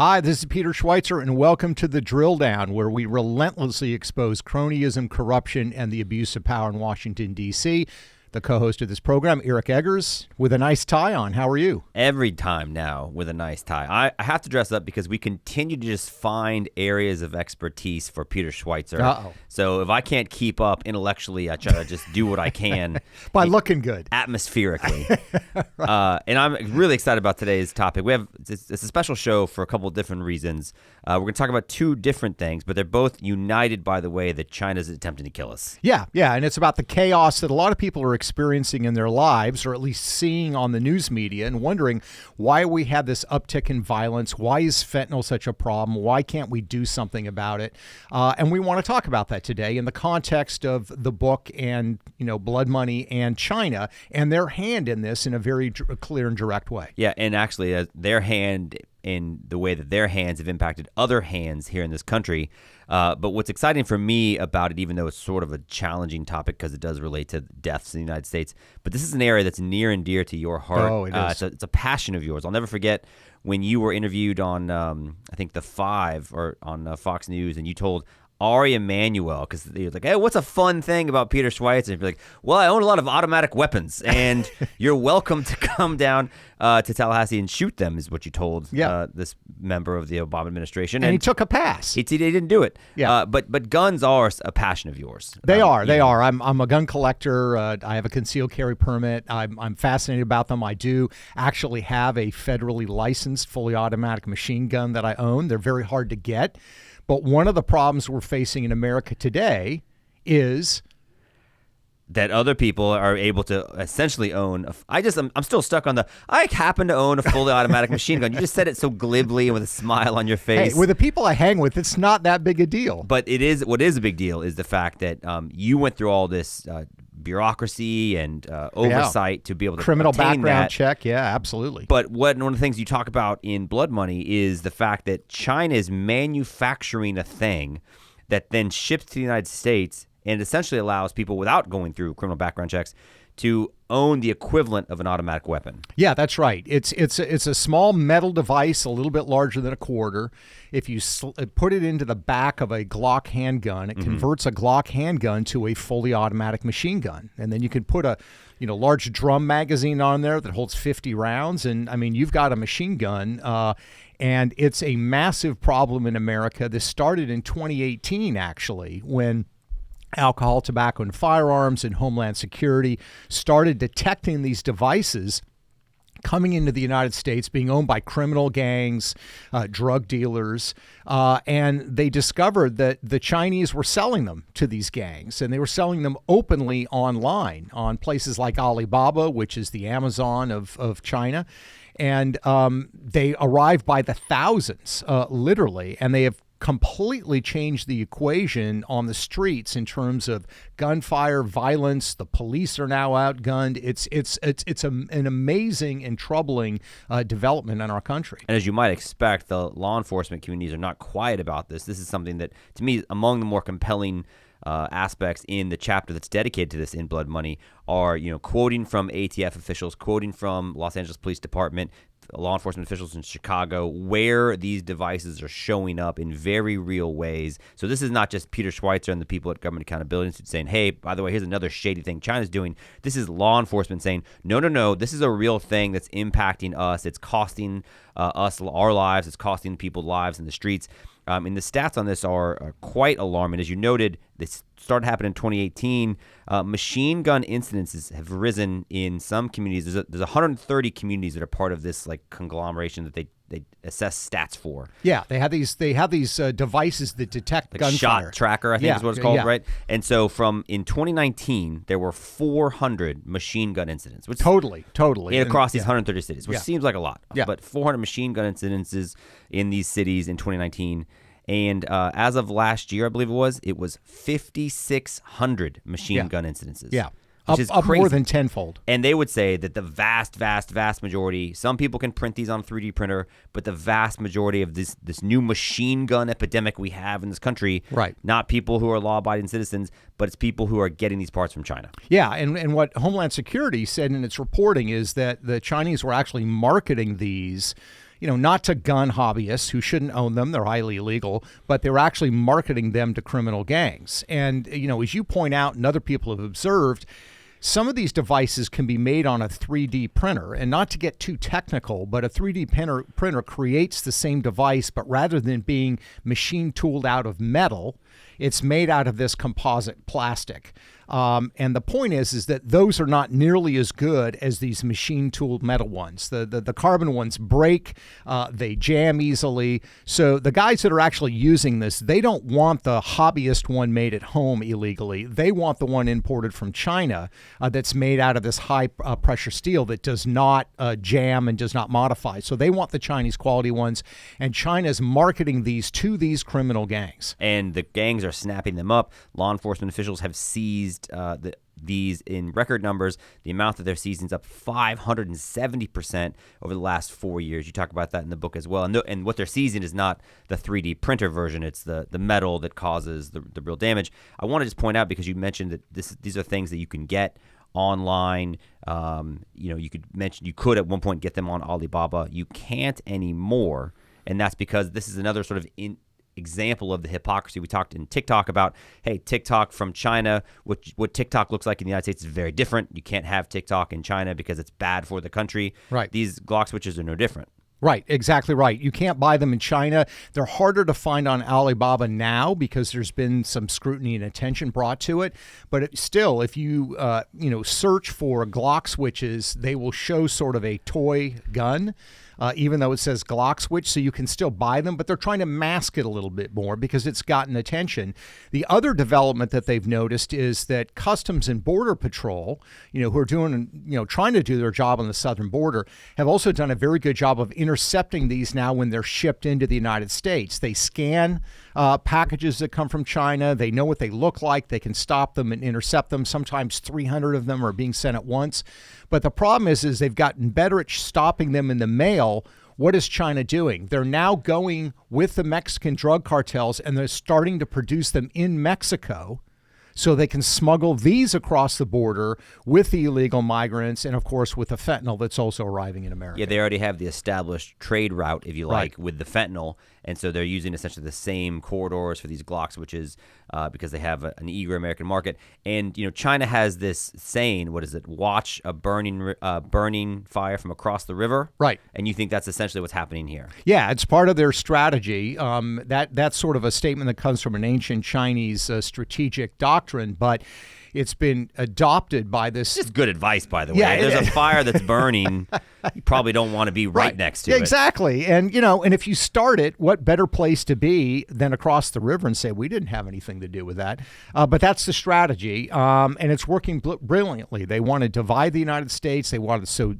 Hi, this is Peter Schweizer, and welcome to the Drilldown, where we relentlessly expose cronyism, corruption, and the abuse of power in Washington, D.C. The co-host of this program, Eric Eggers, with a nice tie on. How are you? Every time now with a nice tie. I have to dress up because we continue to just find areas of expertise for Peter Schweizer. Uh-oh. So if I can't keep up intellectually, I try to just do what I can. By looking good. Atmospherically. And I'm really excited about today's topic. It's a special show for a couple of different reasons. We're going to talk about two different things, but they're both united by the way that China's attempting to kill us. Yeah, and it's about the chaos that a lot of people are experiencing in their lives, or at least seeing on the news media, and wondering why we have this uptick in violence. Why is fentanyl such a problem? Why can't we do something about it? And we want to talk about that today in the context of the book and, BloodMoney and China and their hand in this in a very clear and direct way. Yeah, and actually their hand in the way that their hands have impacted other hands here in this country. But what's exciting for me about it, even though it's sort of a challenging topic because it does relate to deaths in the United States, but this is an area that's near and dear to your heart. Oh, it is. It's a passion of yours. I'll never forget when you were interviewed on, I think, The Five or on Fox News, and you told Ari Emanuel, because he was like, hey, what's a fun thing about Peter Schweizer? And you're like, well, I own a lot of automatic weapons, and you're welcome to come down to Tallahassee and shoot them, is what you told this member of the Obama administration. And he took a pass. He didn't do it. Yeah. But guns are a passion of yours. They are. I'm a gun collector. I have a concealed carry permit. I'm fascinated about them. I do actually have a federally licensed fully automatic machine gun that I own. They're very hard to get. But one of the problems we're facing in America today is that other people are able to essentially own. I'm still stuck on I happen to own a fully automatic machine gun. You just said it so glibly and with a smile on your face. Hey, with the people I hang with, it's not that big a deal. But what is a big deal is the fact that you went through all this bureaucracy and oversight to be able to criminal obtain background that. check. Yeah, absolutely. But one of the things you talk about in BloodMoney is the fact that China is manufacturing a thing that then ships to the United States and essentially allows people without going through criminal background checks to own the equivalent of an automatic weapon. Yeah, that's right. It's a small metal device, a little bit larger than a quarter. If you put it into the back of a Glock handgun, it converts a Glock handgun to a fully automatic machine gun, and then you can put a large drum magazine on there that holds 50 rounds, and I mean you've got a machine gun. And it's a massive problem in America. This started in 2018, actually, when Alcohol, Tobacco, and Firearms and Homeland Security started detecting these devices coming into the United States, being owned by criminal gangs, drug dealers, and they discovered that the Chinese were selling them to these gangs, and they were selling them openly online on places like Alibaba, which is the Amazon of China. And they arrived by the thousands, literally, and they have completely changed the equation on the streets in terms of gunfire, violence. The police are now outgunned. It's an amazing and troubling development in our country. And as you might expect, the law enforcement communities are not quiet about this. This is something that, to me, among the more compelling aspects in the chapter that's dedicated to this in BloodMoney are, quoting from ATF officials, quoting from Los Angeles Police Department, law enforcement officials in Chicago, where these devices are showing up in very real ways. So this is not just Peter Schweizer and the people at Government Accountability Institute saying, hey, by the way, here's another shady thing China's doing. This is law enforcement saying, no, this is a real thing that's impacting us. It's costing us our lives. It's costing people lives in the streets. And the stats on this are quite alarming. As you noted, this started happening in 2018. Machine gun incidences have risen in some communities. There's 130 communities that are part of this conglomeration that they assess stats for. Yeah, they have these devices that detect gunfire. Shot tracker, I think is what it's called, right? And so in 2019, there were 400 machine gun incidents. Which totally. Across these 130 cities, which seems like a lot. Yeah. But 400 machine gun incidences in these cities in 2019. And as of last year, I believe it was 5,600 machine gun incidences. Yeah. Which is up crazy. More than tenfold. And they would say that the vast majority, some people can print these on a 3D printer, but the vast majority of this new machine gun epidemic we have in this country, right, not people who are law-abiding citizens, but it's people who are getting these parts from China. Yeah, and what Homeland Security said in its reporting is that the Chinese were actually marketing these not to gun hobbyists who shouldn't own them. They're highly illegal, but they're actually marketing them to criminal gangs. And, as you point out and other people have observed, some of these devices can be made on a 3D printer. And not to get too technical, but a 3D printer creates the same device, but rather than being machine tooled out of metal, it's made out of this composite plastic. And the point is that those are not nearly as good as these machine-tooled metal ones. The carbon ones break, they jam easily. So the guys that are actually using this, they don't want the hobbyist one made at home illegally. They want the one imported from China that's made out of this high-pressure steel that does not jam and does not modify. So they want the Chinese quality ones, and China's marketing these to these criminal gangs. And the gangs are snapping them up. Law enforcement officials have seized these in record numbers. The amount that they're seizing is up 570% over the last 4 years. You talk about that in the book as well. And what they're seizing is not the 3D printer version. It's the metal that causes the real damage. I want to just point out, because you mentioned that these are things that you can get online. You could at one point get them on Alibaba. You can't anymore. And that's because this is another sort of example of the hypocrisy. We talked in TikTok about, hey, TikTok from China, what TikTok looks like in the United States is very different. You can't have TikTok in China because it's bad for the country. Right. These Glock switches are no different. Right, exactly right. You can't buy them in China. They're harder to find on Alibaba now because there's been some scrutiny and attention brought to it. But still, if you search for Glock switches, they will show sort of a toy gun. Even though it says Glock switch, so you can still buy them, but they're trying to mask it a little bit more because it's gotten attention. The other development that they've noticed is that Customs and Border Patrol, who are trying to do their job on the southern border, have also done a very good job of intercepting these now when they're shipped into the United States. They scan packages that come from China. They know what they look like. They can stop them and intercept them. Sometimes 300 of them are being sent at once. But the problem is they've gotten better at stopping them in the mail. What is China doing? They're now going with the Mexican drug cartels, and they're starting to produce them in Mexico so they can smuggle these across the border with the illegal migrants and, of course, with the fentanyl that's also arriving in America. Yeah, they already have the established trade route, if you like, with the fentanyl. And so they're using essentially the same corridors for these Glock switches because they have an eager American market. And, China has this saying, what is it? Watch a burning fire from across the river. Right. And you think that's essentially what's happening here. Yeah, it's part of their strategy. That's sort of a statement that comes from an ancient Chinese strategic doctrine, but it's been adopted by this. Just good advice, by the way. Yeah, There's a fire that's burning. You probably don't want to be right next to it. Exactly. And, and if you start it, what better place to be than across the river and say, we didn't have anything to do with that. But that's the strategy. And it's working brilliantly. They want to divide the United States. They want to sow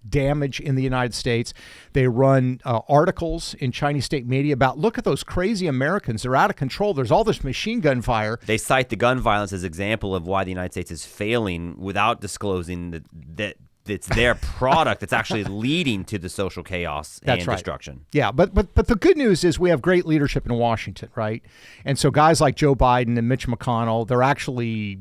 damage in the United States. They run articles in Chinese state media about, look at those crazy Americans. They're out of control. There's all this machine gun fire. They cite the gun violence as example of why the United States is failing without disclosing that it's their product that's actually leading to the social chaos and destruction. Yeah, but the good news is we have great leadership in Washington, right? And so guys like Joe Biden and Mitch McConnell, they're actually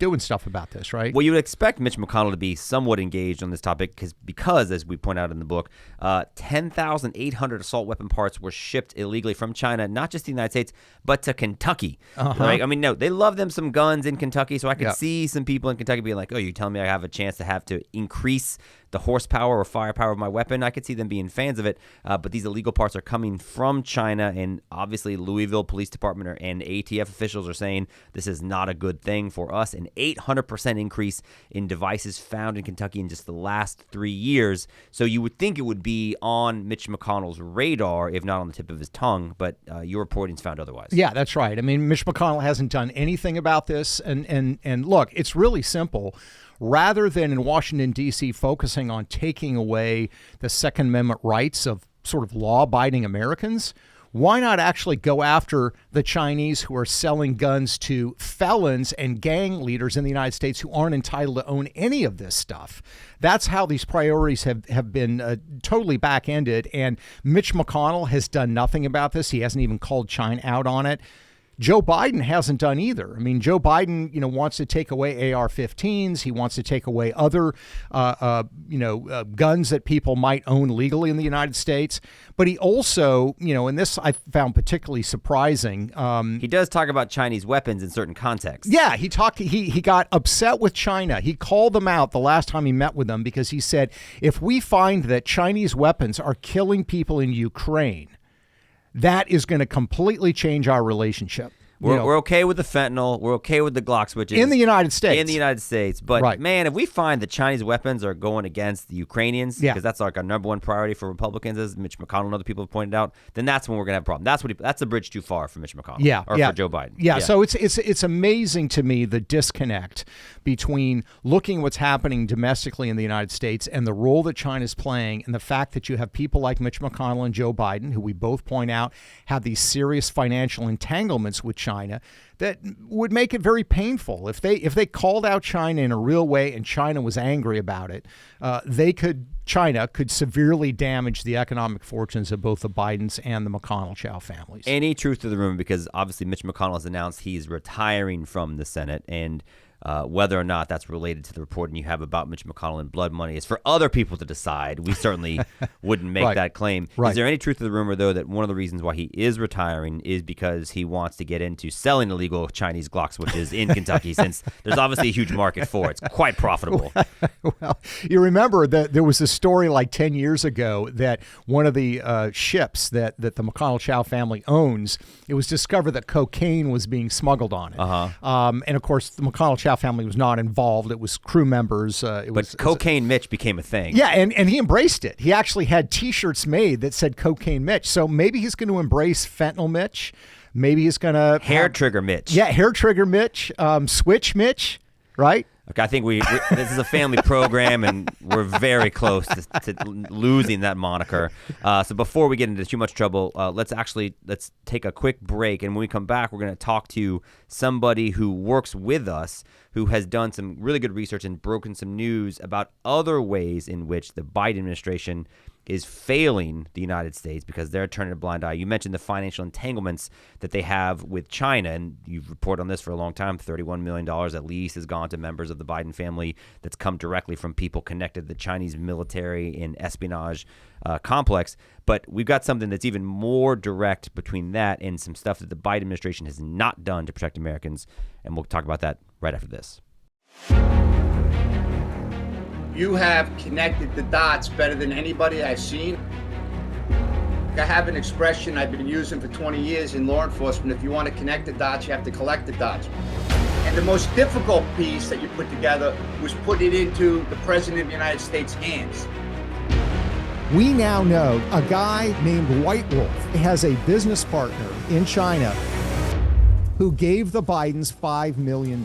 doing stuff about this, right? Well, you would expect Mitch McConnell to be somewhat engaged on this topic because, as we point out in the book, 10,800 assault weapon parts were shipped illegally from China, not just to the United States, but to Kentucky. Right? I mean, no, they love them some guns in Kentucky, so I could see some people in Kentucky being like, oh, you're telling me I have a chance to have to increase the horsepower or firepower of my weapon? I could see them being fans of it, but these illegal parts are coming from China, and obviously Louisville Police Department and ATF officials are saying this is not a good thing for us. An 800% increase in devices found in Kentucky in just the last 3 years. So you would think it would be on Mitch McConnell's radar, if not on the tip of his tongue, but your reporting's found otherwise. Yeah, that's right. I mean, Mitch McConnell hasn't done anything about this, and look, it's really simple. Rather than in Washington, D.C., focusing on taking away the Second Amendment rights of sort of law-abiding Americans, why not actually go after the Chinese who are selling guns to felons and gang leaders in the United States who aren't entitled to own any of this stuff? That's how these priorities have been totally back-ended, and Mitch McConnell has done nothing about this. He hasn't even called China out on it. Joe Biden hasn't done either. I mean, Joe Biden, wants to take away AR-15s. He wants to take away other, guns that people might own legally in the United States. But he also, and this I found particularly surprising. He does talk about Chinese weapons in certain contexts. Yeah, he got upset with China. He called them out the last time he met with them because he said, if we find that Chinese weapons are killing people in Ukraine, that is going to completely change our relationship. We're okay with the fentanyl. We're okay with the Glock switches. In the United States. In the United States. But, man, if we find that Chinese weapons are going against the Ukrainians, because that's like our number one priority for Republicans, as Mitch McConnell and other people have pointed out, then that's when we're going to have a problem. That's a bridge too far for Mitch McConnell. For Joe Biden. Yeah, so it's amazing to me the disconnect between looking what's happening domestically in the United States and the role that China's playing, and the fact that you have people like Mitch McConnell and Joe Biden, who we both point out have these serious financial entanglements with China that would make it very painful. If they called out China in a real way and China was angry about it, China could severely damage the economic fortunes of both the Bidens and the McConnell-Chow families. Any truth to the rumor, because obviously Mitch McConnell has announced he's retiring from the Senate, and whether or not that's related to the reporting you have about Mitch McConnell and blood money is for other people to decide. We certainly wouldn't make that claim. Is there any truth to the rumor, though, that one of the reasons why he is retiring is because he wants to get into selling illegal Chinese Glock switches in Kentucky, since there's obviously a huge market for it? It's quite profitable. Well, you remember that there was a story like 10 years ago that one of the ships that the McConnell-Chow family owns, it was discovered that cocaine was being smuggled on it. And, of course, the McConnell-Chow family was not involved. It was crew members. But Cocaine Mitch became a thing. Yeah, and he embraced it. He actually had T-shirts made that said Cocaine Mitch. So maybe he's going to embrace Fentanyl Mitch. Maybe he's going to... Hair Trigger Mitch. Yeah, Hair Trigger Mitch. Switch Mitch, right? Okay, I think this is a family program, and we're very close to losing that moniker. So before we get into too much trouble, let's take a quick break. And when we come back, we're going to talk to somebody who works with us, who has done some really good research and broken some news about other ways in which the Biden administration is failing the United States because they're turning a blind eye. You mentioned the financial entanglements that they have with China, and you've reported on this for a long time. $31 million at least has gone to members of the Biden family that's come directly from people connected to the Chinese military and espionage complex. But we've got something that's even more direct between that and some stuff that the Biden administration has not done to protect Americans, and we'll talk about that right after this. You have connected the dots better than anybody I've seen. I have an expression I've been using for 20 years in law enforcement. If you want to connect the dots, you have to collect the dots. And the most difficult piece that you put together was put it into the President of the United States' hands. We now know a guy named White Wolf has a business partner in China who gave the Bidens $5 million.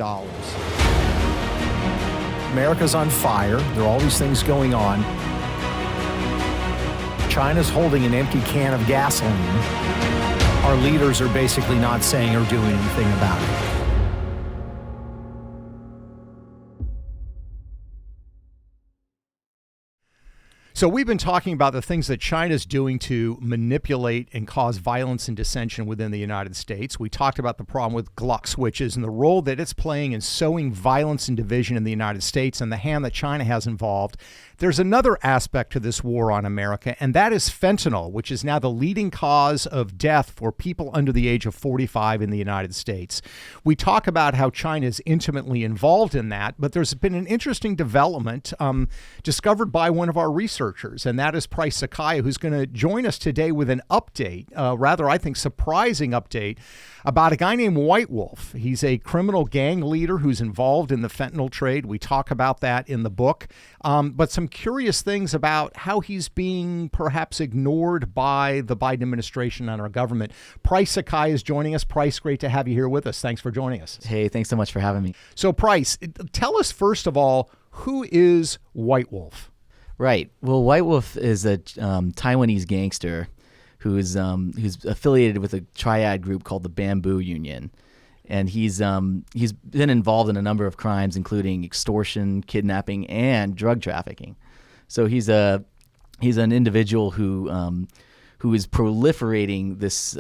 America's on fire. There are all these things going on. China's holding an empty can of gasoline. Our leaders are basically not saying or doing anything about it. So we've been talking about the things that China's doing to manipulate and cause violence and dissension within the United States. We talked about the problem with Glock switches and the role that it's playing in sowing violence and division in the United States and the hand that China has involved. There's another aspect to this war on America, and that is fentanyl, which is now the leading cause of death for people under the age of 45 in the United States. We talk about how China is intimately involved in that, but there's been an interesting development discovered by one of our researchers, and that is Price Sukhia, who's going to join us today with an update, rather, I think, surprising update about a guy named White Wolf. He's a criminal gang leader who's involved in the fentanyl trade. We talk about that in the book, but some curious things about how he's being perhaps ignored by the Biden administration and our government. Price Sukhia is joining us. Price, great to have you here with us. Thanks for joining us. Hey, thanks so much for having me. So, Price, tell us first of all, who is White Wolf? Right. Well, White Wolf is a Taiwanese gangster who's affiliated with a triad group called the Bamboo Union, and he's been involved in a number of crimes, including extortion, kidnapping, and drug trafficking. So he's an individual who is proliferating this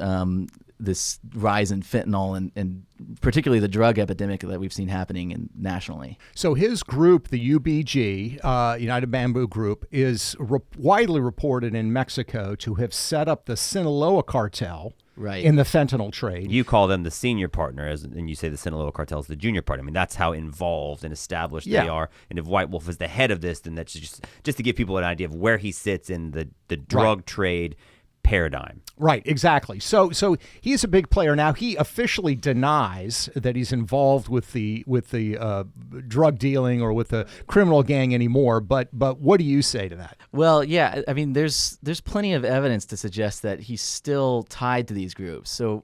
this rise in fentanyl and particularly the drug epidemic that we've seen happening nationally. So his group, the UBG, United Bamboo Group, is widely reported in Mexico to have set up the Sinaloa cartel in the fentanyl trade. You call them the senior partner, and you say the Sinaloa cartel is the junior partner. I mean, that's how involved and established they are. And if White Wolf is the head of this, then that's just to give people an idea of where he sits in the drug trade paradigm. Right, exactly. So he's a big player now. He officially denies that he's involved with the drug dealing or with the criminal gang anymore. But what do you say to that? Well, yeah, I mean, there's plenty of evidence to suggest that he's still tied to these groups. So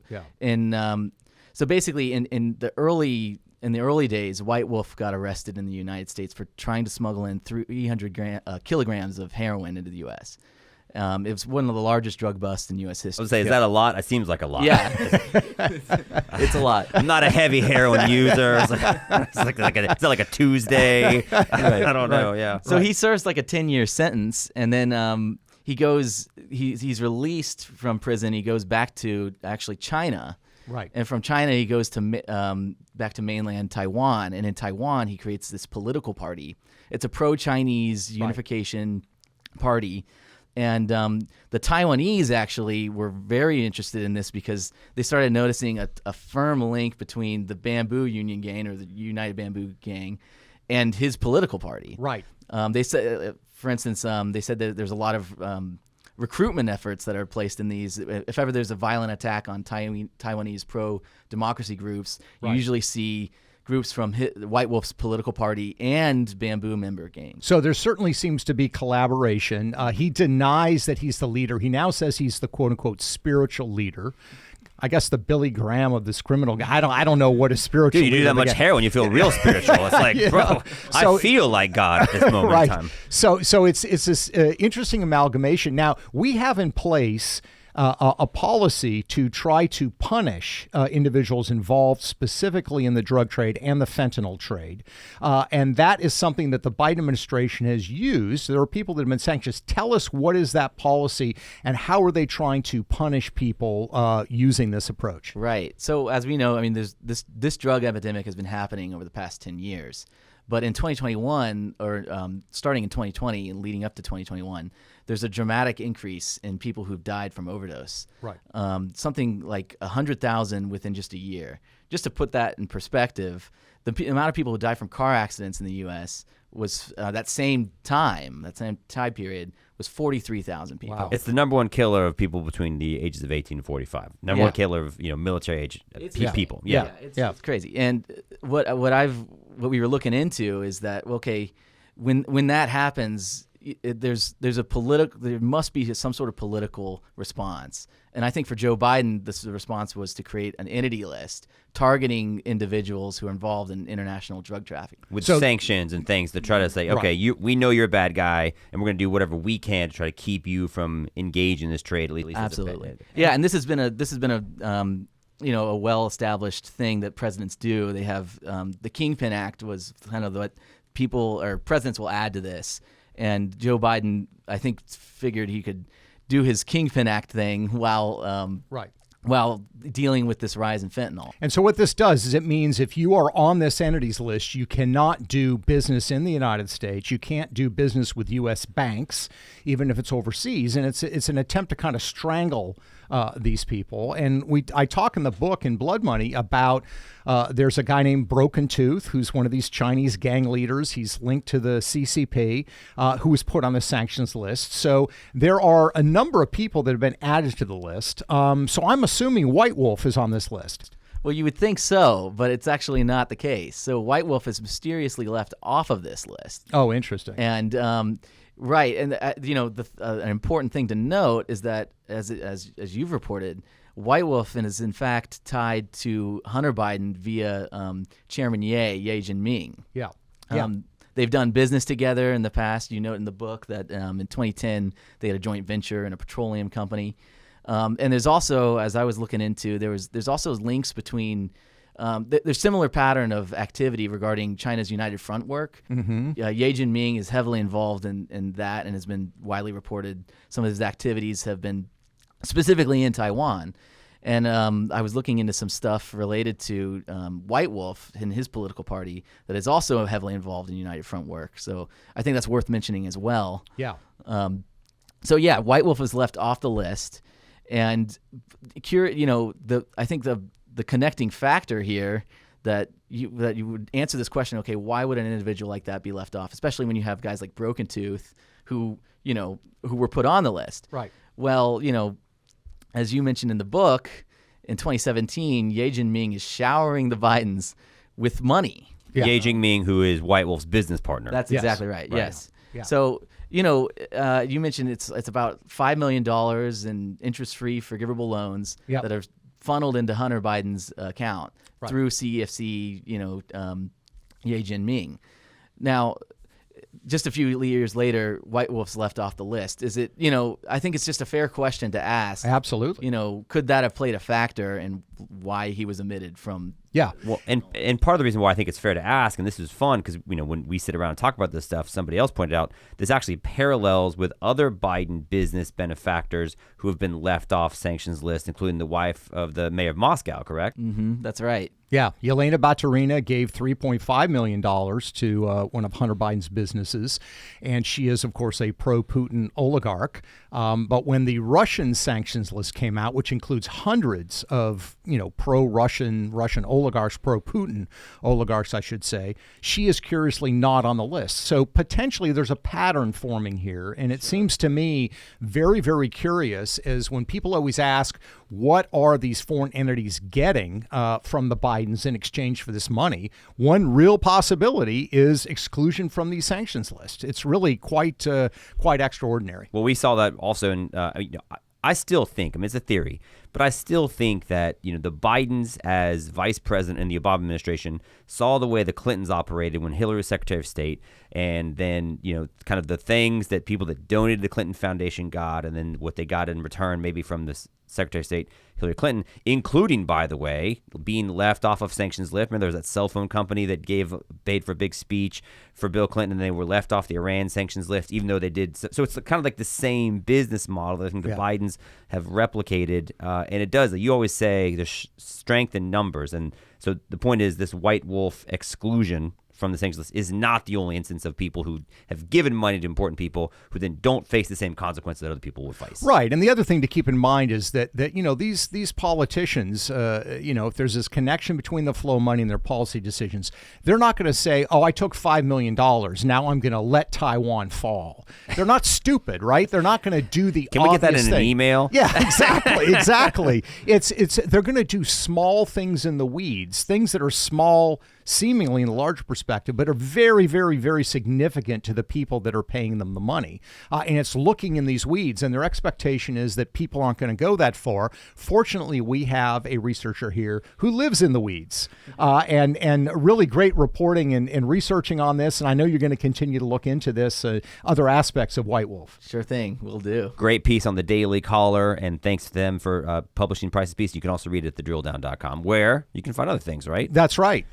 so basically in the early days, White Wolf got arrested in the United States for trying to smuggle in 300 kilograms of heroin into the U.S. It was one of the largest drug busts in U.S. history. I would say, is that a lot? It seems like a lot. Yeah, it's a lot. I'm not a heavy heroin user. It's like a Tuesday. I don't know. Yeah. So he serves like a 10-year sentence, and then he's released from prison. He goes back to actually China. Right. And from China, he goes to back to mainland Taiwan, and in Taiwan, he creates this political party. It's a pro-Chinese unification party. And the Taiwanese actually were very interested in this because they started noticing a firm link between the Bamboo Union Gang or the United Bamboo Gang and his political party. Right. They said, for instance, they said that there's a lot of recruitment efforts that are placed in these. If ever there's a violent attack on Taiwanese pro-democracy groups, you usually see groups from White Wolf's political party and Bamboo member gangs. So there certainly seems to be collaboration. He denies that he's the leader. He now says he's the quote-unquote spiritual leader. I guess the Billy Graham of this criminal guy. I don't know what a spiritual Dude, you do that much heroin, you feel real spiritual. It's like, bro, I feel like God at this moment in time. So it's this interesting amalgamation. Now, we have in place a policy to try to punish individuals involved specifically in the drug trade and the fentanyl trade. And that is something that the Biden administration has used. There are people that have been sanctioned. Tell us, what is that policy and how are they trying to punish people using this approach? Right. So as we know, I mean, there's this drug epidemic has been happening over the past 10 years. But in 2021, or starting in 2020 and leading up to 2021, there's a dramatic increase in people who've died from overdose. Right. Something like 100,000 within just a year. Just to put that in perspective, the amount of people who die from car accidents in the U.S. was that same time period was 43,000 people. Wow. It's It's the number one killer of people between the ages of 18 and 45. Number one killer of military age people. Yeah. It's crazy. And what we were looking into is that, okay, when that happens, there must be some sort of political response. And I think for Joe Biden, the response was to create an entity list targeting individuals who are involved in international drug trafficking. With sanctions and things to try to say, okay, we know you're a bad guy, and we're going to do whatever we can to try to keep you from engaging in this trade. At least absolutely. Yeah, and this has been a well-established thing that presidents do. They have the Kingpin Act was kind of what people or presidents will add to this. And Joe Biden, I think, figured he could do his Kingpin Act thing while dealing with this rise in fentanyl. And so what this does is it means if you are on this entities list, you cannot do business in the United States. You can't do business with U.S. banks, even if it's overseas. And it's an attempt to kind of strangle these people. And I talk in the book in Blood Money about there's a guy named Broken Tooth who's one of these Chinese gang leaders. He's linked to the CCP, who was put on the sanctions list. So there are a number of people that have been added to the list. So I'm assuming White Wolf is on this list. Well, you would think so, but it's actually not the case. So White Wolf is mysteriously left off of this list. Oh, interesting. And right, and an important thing to note is that as you've reported, White Wolf is in fact tied to Hunter Biden via Chairman Ye Jinming. Yeah. They've done business together in the past. You note in the book that in 2010 they had a joint venture in a petroleum company. And there's also, as I was looking into, there's also links between. There's similar pattern of activity regarding China's United Front work. Mm-hmm. Ye Jinming is heavily involved in that and has been widely reported. Some of his activities have been specifically in Taiwan. And I was looking into some stuff related to White Wolf and his political party that is also heavily involved in United Front work. So I think that's worth mentioning as well. Yeah. So yeah, White Wolf was left off the list, and I think the connecting factor here that you would answer this question. Okay, why would an individual like that be left off, especially when you have guys like Broken Tooth who were put on the list? Right. Well, as you mentioned in the book, in 2017, Ye Jinming is showering the Bidens with money. Yeah. Ye Jinming, who is White Wolf's business partner. That's Yes. exactly right. Yes. Yeah. So, you mentioned it's about $5 million in interest-free forgivable loans Yep. that are funneled into Hunter Biden's account Right. through CEFC, Ye Jinming. Now, just a few years later, White Wolf's left off the list. Is it, I think it's just a fair question to ask. Absolutely. Could that have played a factor in why he was omitted from? Yeah. Well, and part of the reason why I think it's fair to ask, and this is fun because when we sit around and talk about this stuff, somebody else pointed out this actually parallels with other Biden business benefactors who have been left off sanctions list, including the wife of the mayor of Moscow. Correct? Mm-hmm, that's right. Yeah, Yelena Baturina gave $3.5 million to one of Hunter Biden's businesses, and she is, of course, a pro-Putin oligarch. But when the Russian sanctions list came out, which includes hundreds of, pro-Russian oligarchs, pro-Putin oligarchs, I should say, she is curiously not on the list. So potentially there's a pattern forming here, and it seems to me very, very curious as when people always ask, what are these foreign entities getting from the Bidens in exchange for this money? One real possibility is exclusion from these sanctions list. It's really quite extraordinary. Well, we saw that also in, I still think, it's a theory, but I still think that, the Bidens as vice president in the Obama administration saw the way the Clintons operated when Hillary was Secretary of State, and then, kind of the things that people that donated to the Clinton Foundation got, and then what they got in return maybe from the Secretary of State Hillary Clinton, including, by the way, being left off of sanctions list. Remember, there was that cell phone company that paid for a big speech for Bill Clinton, and they were left off the Iran sanctions list, even though they did. So it's kind of like the same business model that I think the Bidens have replicated, and it does. You always say there's strength in numbers, and so the point is this White Wolf exclusion from the sanctions list is not the only instance of people who have given money to important people who then don't face the same consequences that other people would face. Right, and the other thing to keep in mind is that these politicians, if there's this connection between the flow of money and their policy decisions, they're not going to say, "Oh, I took $5 million. Now I'm going to let Taiwan fall." They're not stupid, right? They're not going to do the. Can we get that in thing. an email? Yeah, exactly. It's they're going to do small things in the weeds, things that are small seemingly in a larger perspective, but are very, very, very significant to the people that are paying them the money. And it's looking in these weeds, and their expectation is that people aren't going to go that far. Fortunately, we have a researcher here who lives in the weeds, and really great reporting and researching on this. And I know you're going to continue to look into this, other aspects of White Wolf. Sure thing, we'll do. Great piece on the Daily Caller, and thanks to them for publishing Price's piece. You can also read it at thedrilldown.com, where you can find other things, right? That's right.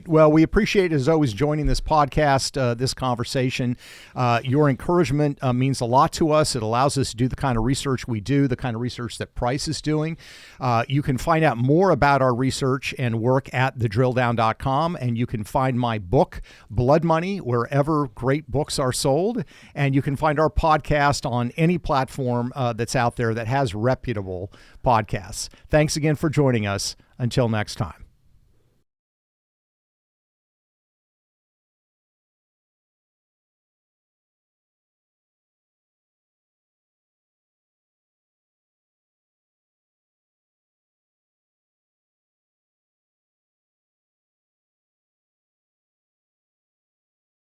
Well, we appreciate, as always, joining this podcast, this conversation. Your encouragement means a lot to us. It allows us to do the kind of research we do, the kind of research that Price is doing. You can find out more about our research and work at thedrilldown.com, and you can find my book, BloodMoney, wherever great books are sold. And you can find our podcast on any platform that's out there that has reputable podcasts. Thanks again for joining us. Until next time.